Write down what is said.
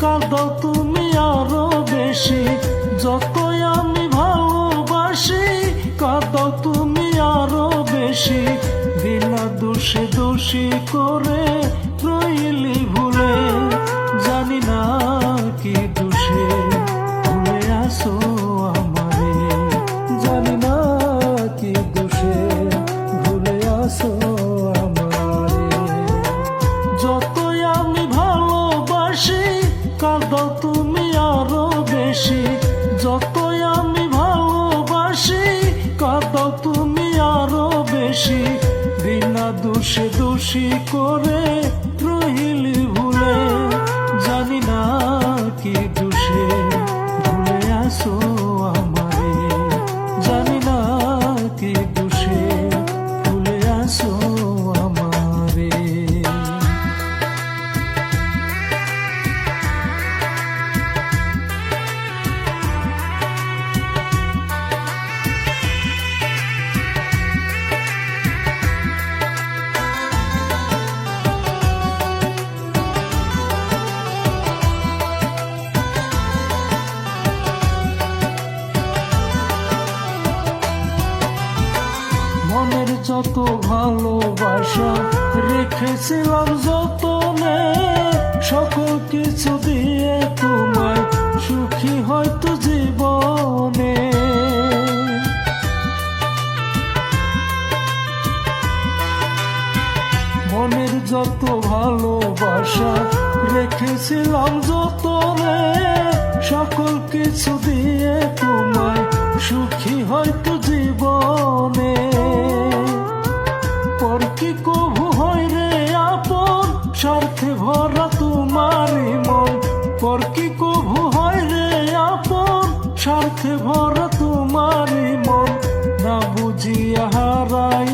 কাঁদো তুমি আরো বেশি, যতই আমি ভালোবাসি কাঁদো তুমি আরো বেশি। বিনা দোষে দোষী করে রইলি ভুলে, জানি না কি দোষে ভুলে আসো আমারে, জানি না কি দোষে ভুলে আসো আমারে। যতই আমি ভালোবাসি কাঁদো তুমি আরো বেশি, যতই আমি ভালোবাসি কাঁদো তুমি আরো বেশি। বিনা দোষে দোষী করে রইলি ভুলে, জানি না কি দোষে ভুলে আসো আমারে, জানি না কি দোষে ভুলে আসো আমারে। মনের যত ভালোবাসা রেখেছিলাম যতনে, সকল কিছু দিয়ে তোমায় সুখী হয়তো জীবনে। মনের যত ভালোবাসা রেখেছিলাম যতনে, সকল কিছু দিয়ে তোমায় সুখী হয়তো জীবনে। পর কি কভু হয় রে আপন, স্বার্থে ভরা তোমারই মন। পর কি কভু হয় রে আপন, স্বার্থে ভরা তোমারই মন। না বুঝিয়া হারাই